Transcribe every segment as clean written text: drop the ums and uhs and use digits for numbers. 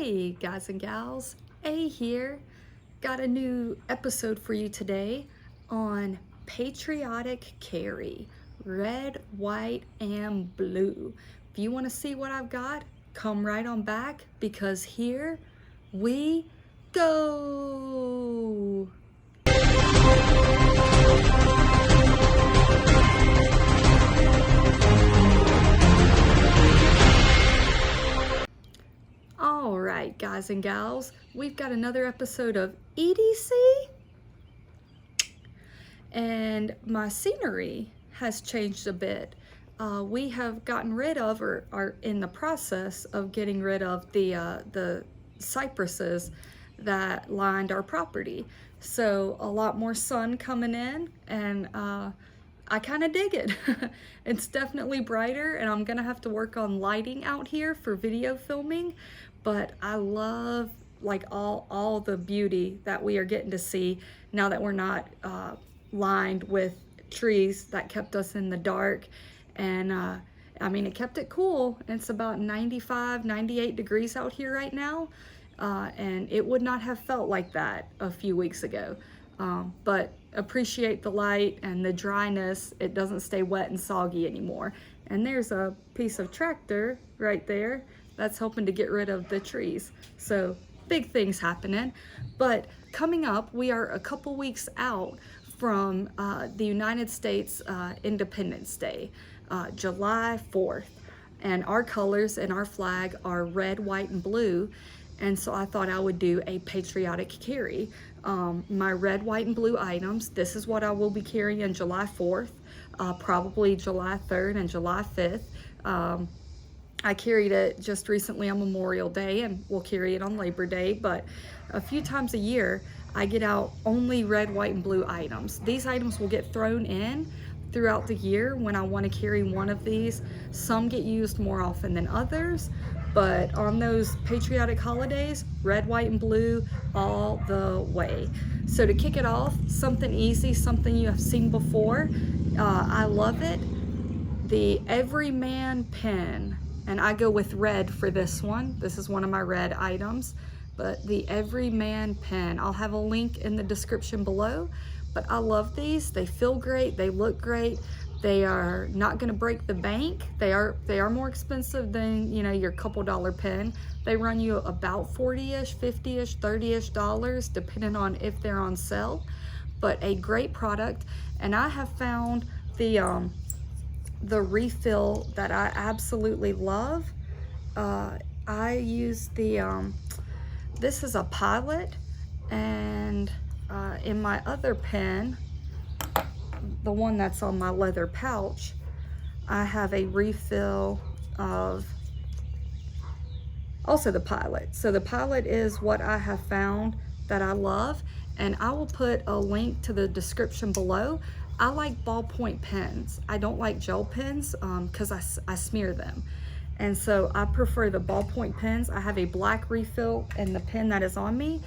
Hey guys and gals, A here. Got a new episode for you today on Patriotic Carry, red, white, and blue. If you want to see what I've got, come right on back because here we go. All right, guys and gals, we've got another episode of EDC, and my scenery has changed a bit. We have gotten rid of, or are in the process of getting rid of, the cypresses that lined our property. So a lot more sun coming in, and I kind of dig it. It's definitely brighter, and I'm gonna have to work on lighting out here for video filming, but I love like all the beauty that we are getting to see now that we're not lined with trees that kept us in the dark. And I mean, it kept it cool. It's about 95, 98 degrees out here right now, and it would not have felt like that a few weeks ago. But appreciate the light and the dryness. It doesn't stay wet and soggy anymore. And there's a piece of tractor right there that's helping to get rid of the trees. So big things happening. But coming up, we are a couple weeks out from the United States Independence Day, July 4th. And our colors and our flag are red, white, and blue. And so I thought I would do a patriotic carry. My red, white, and blue items, this is what I will be carrying July 4th, probably July 3rd and July 5th. I carried it just recently on Memorial Day, and we'll carry it on Labor Day, but a few times a year, I get out only red, white, and blue items. These items will get thrown in throughout the year when I want to carry one of these. Some get used more often than others, but on those patriotic holidays, red, white, and blue all the way. So to kick it off, something easy, something you have seen before. I love it. The Everyman Pin, and I go with red for this one. This is one of my red items, but the Everyman Pin. I'll have a link in the description below, but I love these. They feel great, they look great. They are not gonna break the bank. They are more expensive than, you know, your couple dollar pin. They run you about 40-ish, 50-ish, 30-ish dollars, depending on if they're on sale, but a great product. And I have found the refill that I absolutely love. I use this is a Pilot, and in my other pen, the one that's on my leather pouch, I have a refill of also the Pilot. So the Pilot is what I have found that I love, and I will put a link to the description below. I like ballpoint pens. I don't like gel pens because I smear them. And so I prefer the ballpoint pens. I have a black refill in the pen that is on me,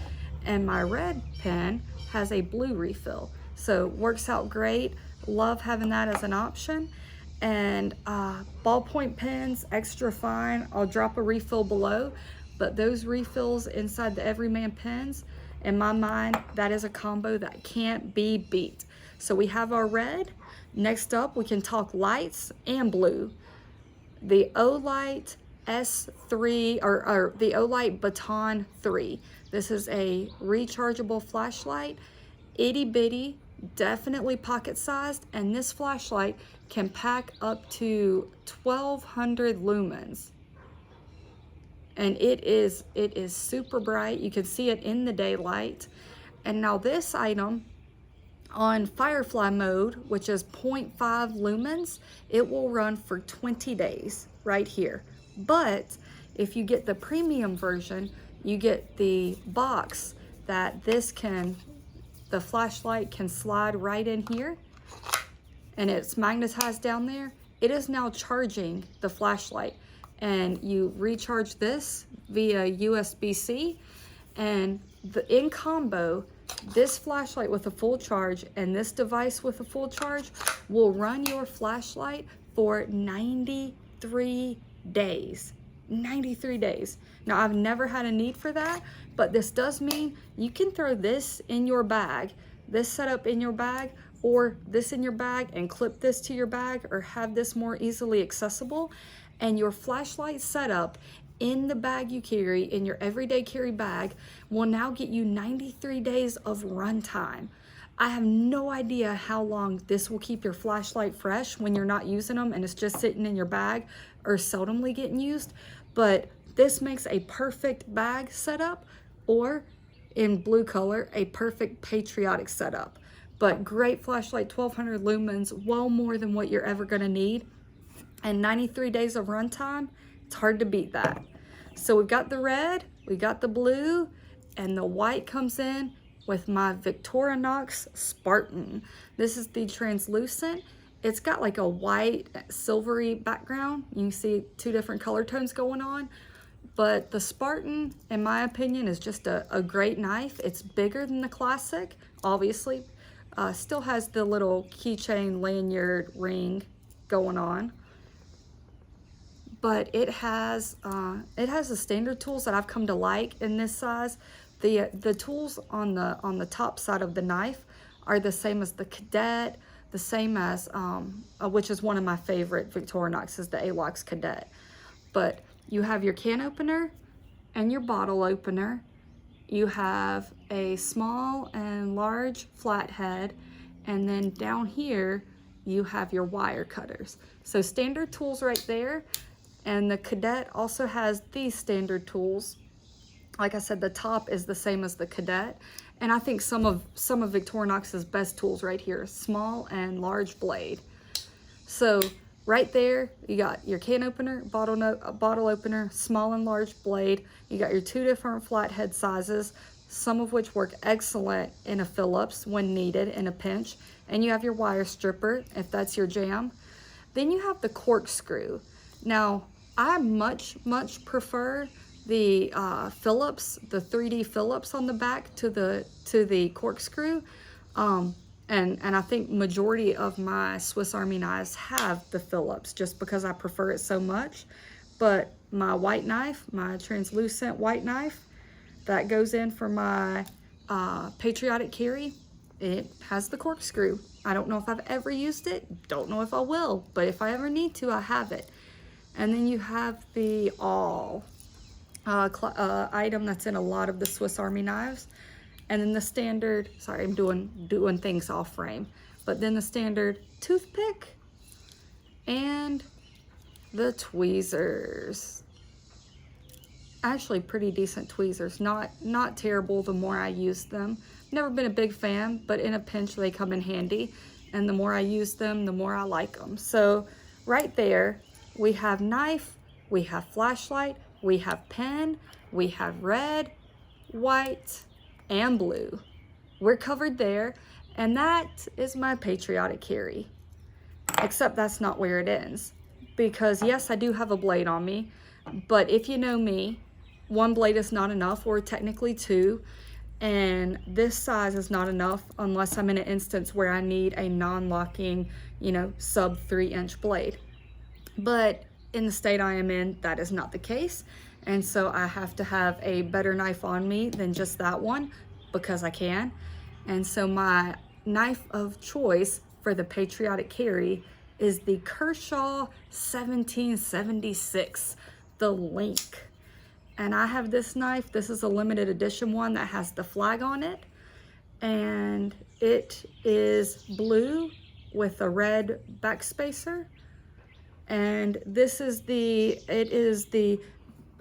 and my red pen has a blue refill. So works out great. Love having that as an option. And ballpoint pens, extra fine. I'll drop a refill below, but those refills inside the Everyman pens, in my mind, that is a combo that can't be beat. So we have our red. Next up, we can talk lights and blue. The Olight S3, or the Olight Baton 3. This is a rechargeable flashlight, itty bitty, definitely pocket sized, and this flashlight can pack up to 1200 lumens. And it is super bright. You can see it in the daylight. And now this item, on Firefly mode, which is 0.5 lumens, it will run for 20 days right here. But if you get the premium version, you get the box that the flashlight can slide right in here, and it's magnetized down there. It is now charging the flashlight, and you recharge this via USB-C, and in combo, this flashlight with a full charge and this device with a full charge will run your flashlight for 93 days. 93 days. Now, I've never had a need for that, but this does mean you can throw this in your bag, this setup in your bag, or this in your bag and clip this to your bag, or have this more easily accessible, and your flashlight setup in the bag you carry, in your everyday carry bag, will now get you 93 days of run time. I have no idea how long this will keep your flashlight fresh when you're not using them and it's just sitting in your bag or seldomly getting used, but this makes a perfect bag setup, or in blue color, a perfect Patriotic setup. But great flashlight, 1200 lumens, well more than what you're ever gonna need. And 93 days of runtime, it's hard to beat that. So we've got the red, we got the blue, and the white comes in with my Victorinox Spartan. This is the translucent. It's got like a white silvery background. You can see two different color tones going on. But the Spartan, in my opinion, is just a great knife. It's bigger than the classic, obviously. Still has the little keychain lanyard ring going on. But it has the standard tools that I've come to like in this size. The tools on the top side of the knife are the same as the Cadet, the same as which is one of my favorite Victorinox, is the Alox Cadet. But you have your can opener and your bottle opener. You have a small and large flathead, and then down here you have your wire cutters. So standard tools right there. And the Cadet also has these standard tools. Like I said, the top is the same as the Cadet. And I think some of Victorinox's best tools right here, small and large blade. So right there, you got your can opener, bottle opener, small and large blade. You got your two different flathead sizes, some of which work excellent in a Phillips when needed in a pinch. And you have your wire stripper, if that's your jam. Then you have the corkscrew. Now, I much prefer the Phillips, the 3D Phillips on the back to the corkscrew. And I think majority of my Swiss Army knives have the Phillips just because I prefer it so much. But my white knife, my translucent white knife, that goes in for my Patriotic carry, it has the corkscrew. I don't know if I've ever used it, don't know if I will, but if I ever need to, I have it. And then you have the awl item that's in a lot of the Swiss Army knives. And then the standard, sorry, I'm doing things off frame, but then the standard toothpick and the tweezers. Actually pretty decent tweezers, not terrible the more I use them. Never been a big fan, but in a pinch they come in handy, and the more I use them, the more I like them. So right there, we have knife, we have flashlight, we have pen, we have red, white, and blue. We're covered there, and that is my Patriotic carry. Except that's not where it ends, because yes, I do have a blade on me, but if you know me, one blade is not enough, or technically two, and this size is not enough unless I'm in an instance where I need a non-locking, sub 3-inch blade. But in the state I am in, that is not the case. And so I have to have a better knife on me than just that one, because I can. And so my knife of choice for the Patriotic carry is the Kershaw 1776, the Link. And I have this knife. This is a limited edition one that has the flag on it. And it is blue with a red backspacer. And this is the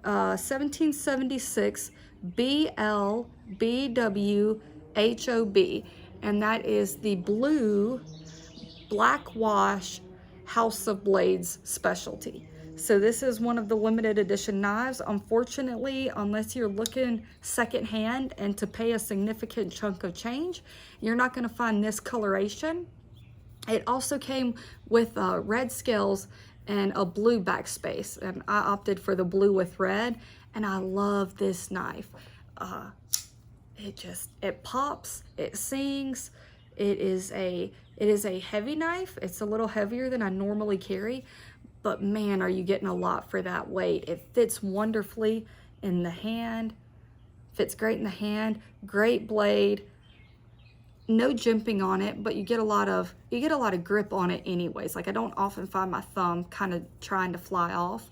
1776 BLBWHOB, and that is the blue black wash House of Blades specialty. So this is one of the limited edition knives. Unfortunately, unless you're looking secondhand and to pay a significant chunk of change, you're not going to find this coloration. It also came with red scales and a blue backspace, and I opted for the blue with red, and I love this knife. It pops, it sings. It is a heavy knife. It's a little heavier than I normally carry, but man, are you getting a lot for that weight. It fits wonderfully in the hand, fits great in the hand, great blade, no jimping on it, but you get a lot of grip on it anyways. Like I don't often find my thumb kind of trying to fly off.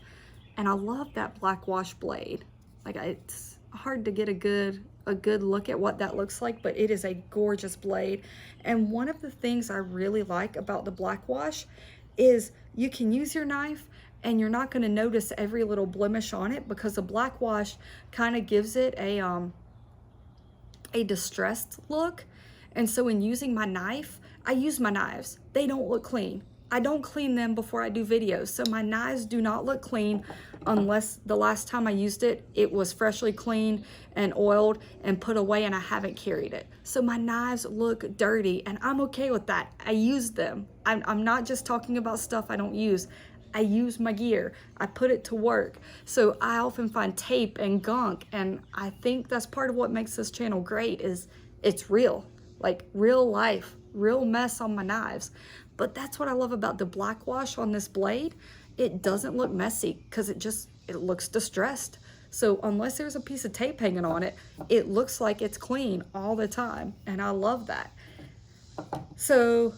And I love that black wash blade. Like it's hard to get a good look at what that looks like, but it is a gorgeous blade. And one of the things I really like about the black wash is you can use your knife and you're not going to notice every little blemish on it, because the black wash kind of gives it a distressed look. And so in using my knife, I use my knives. They don't look clean. I don't clean them before I do videos. So my knives do not look clean unless the last time I used it, it was freshly cleaned and oiled and put away and I haven't carried it. So my knives look dirty and I'm okay with that. I use them. I'm not just talking about stuff I don't use. I use my gear. I put it to work. So I often find tape and gunk, and I think that's part of what makes this channel great is it's real. Like real life, real mess on my knives. But that's what I love about the black wash on this blade. It doesn't look messy because it looks distressed. So unless there's a piece of tape hanging on it, it looks like it's clean all the time. And I love that. So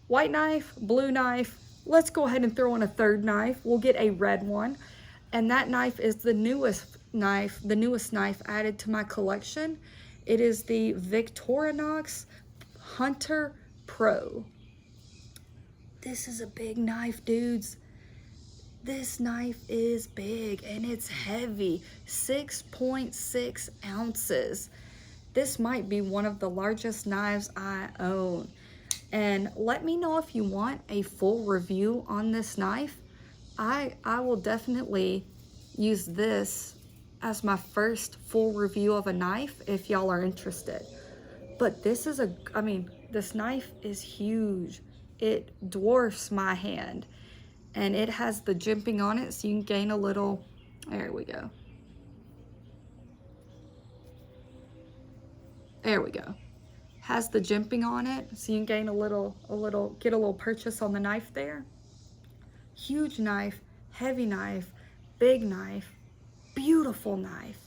white knife, blue knife, let's go ahead and throw in a third knife. We'll get a red one. And that knife is the newest knife added to my collection. It is the Victorinox Hunter Pro. This is a big knife, dudes. This knife is big and it's heavy, 6.6 ounces. This might be one of the largest knives I own. And let me know if you want a full review on this knife. I will definitely use this as my first full review of a knife if y'all are interested. But this is this knife is huge. It dwarfs my hand, and it has the jimping on it so you can gain a little, there we go. There we go. Has the jimping on it so you can gain get a little purchase on the knife there. Huge knife, heavy knife, big knife, beautiful knife,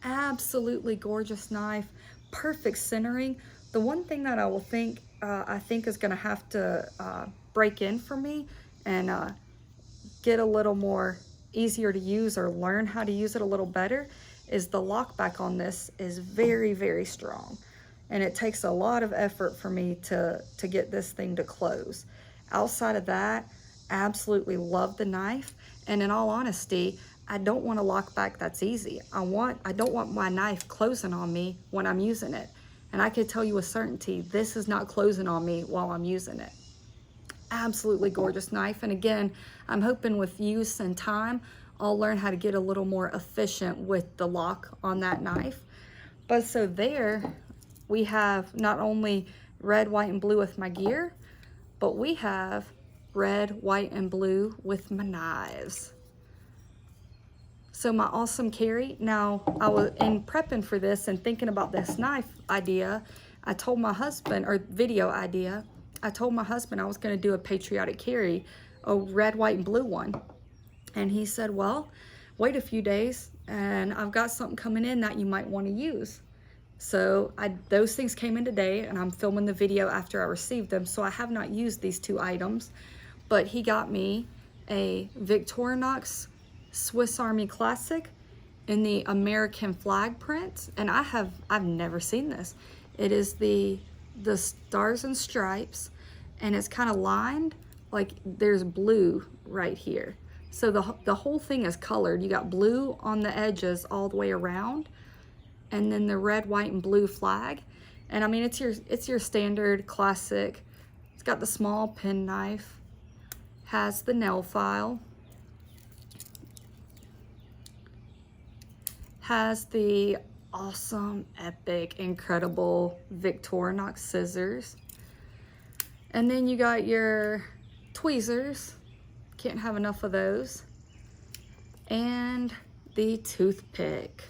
absolutely gorgeous knife, perfect centering. The one thing that I think is gonna have to break in for me and get a little more easier to use or learn how to use it a little better is the lock back on this is very, very strong. And it takes a lot of effort for me to get this thing to close. Outside of that, absolutely love the knife. And in all honesty, I don't want a lock back that's easy. I don't want my knife closing on me when I'm using it. And I can tell you with certainty, this is not closing on me while I'm using it. Absolutely gorgeous knife. And again, I'm hoping with use and time, I'll learn how to get a little more efficient with the lock on that knife. But so there, we have not only red, white, and blue with my gear, but we have red, white, and blue with my knives. So my awesome carry. Now, I was in prepping for this and thinking about this knife idea, I told my husband, or video idea, I told my husband I was going to do a patriotic carry, a red, white, and blue one. And he said, well, wait a few days and I've got something coming in that you might want to use. So those things came in today and I'm filming the video after I received them. So I have not used these two items, but he got me a Victorinox Swiss Army Classic in the American flag print, and I've never seen this. It is the stars and stripes, and it's kind of lined like there's blue right here. So the whole thing is colored. You got blue on the edges all the way around, and then the red, white, and blue flag. And I mean, it's your standard classic. It's got the small pen knife, has the nail file, has the awesome, epic, incredible Victorinox scissors. And then you got your tweezers. Can't have enough of those. And the toothpick.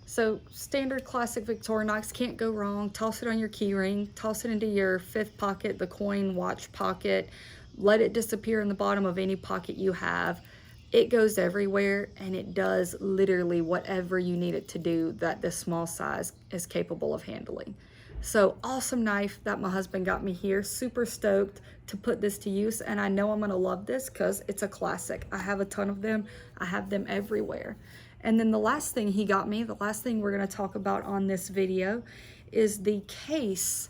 So standard classic Victorinox, can't go wrong. Toss it on your key ring, toss it into your fifth pocket, the coin watch pocket, let it disappear in the bottom of any pocket you have. It goes everywhere, and it does literally whatever you need it to do that this small size is capable of handling. So awesome knife that my husband got me here. Super stoked to put this to use, and I know I'm gonna love this because it's a classic. I have a ton of them. I have them everywhere. And then the last thing he got me, the last thing we're gonna talk about on this video, is the case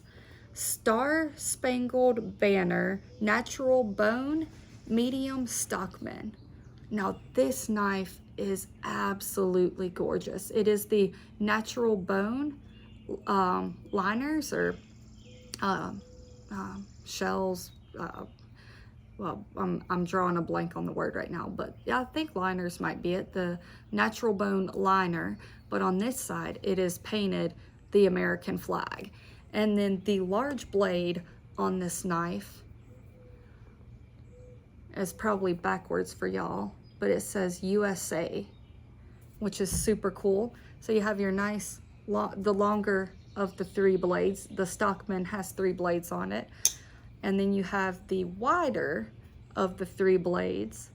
Star Spangled Banner Natural Bone Medium Stockman. Now this knife is absolutely gorgeous. It is the natural bone liners or shells. Well, I'm drawing a blank on the word right now, but yeah, I think liners might be it. The natural bone liner, but on this side it is painted the American flag. And then the large blade on this knife is probably backwards for y'all, but it says USA, which is super cool. So you have your nice, the longer of the 3 blades. The Stockman has 3 blades on it. And then you have the wider of the 3 blades.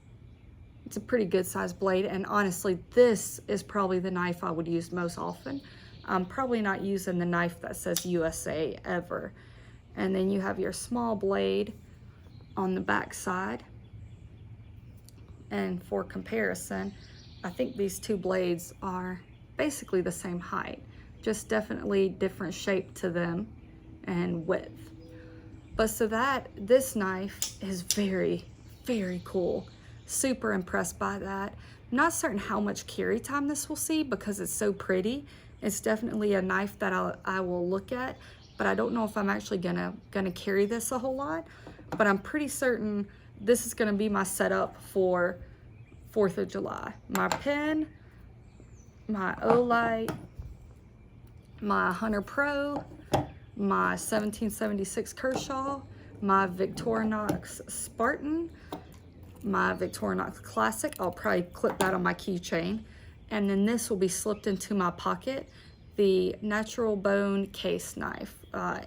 It's a pretty good sized blade, and honestly, this is probably the knife I would use most often. I'm probably not using the knife that says USA ever. And then you have your small blade on the back side. And for comparison, I think these 2 blades are basically the same height, just definitely different shape to them and width. But so this knife is very, very cool. Super impressed by that. I'm not certain how much carry time this will see because it's so pretty. It's definitely a knife that I will look at, but I don't know if I'm actually gonna carry this a whole lot. But I'm pretty certain this is gonna be my setup for 4th of July. My pen, my Olight, my Hunter Pro, my 1776 Kershaw, my Victorinox Spartan, my Victorinox Classic. I'll probably clip that on my keychain. And then this will be slipped into my pocket, the natural bone case knife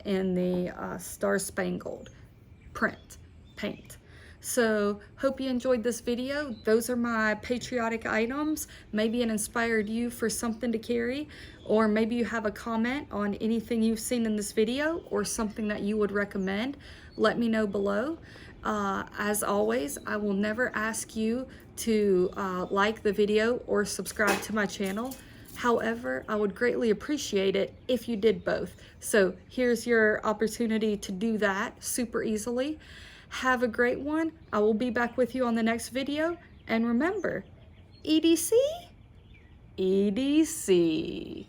in the Star Spangled paint. So hope you enjoyed this video. Those are my patriotic items. Maybe it inspired you for something to carry, or maybe you have a comment on anything you've seen in this video or something that you would recommend. Let me know below. As always, I will never ask you to like the video or subscribe to my channel. However, I would greatly appreciate it if you did both. So here's your opportunity to do that super easily. Have a great one. I will be back with you on the next video. And remember, EDC, EDC.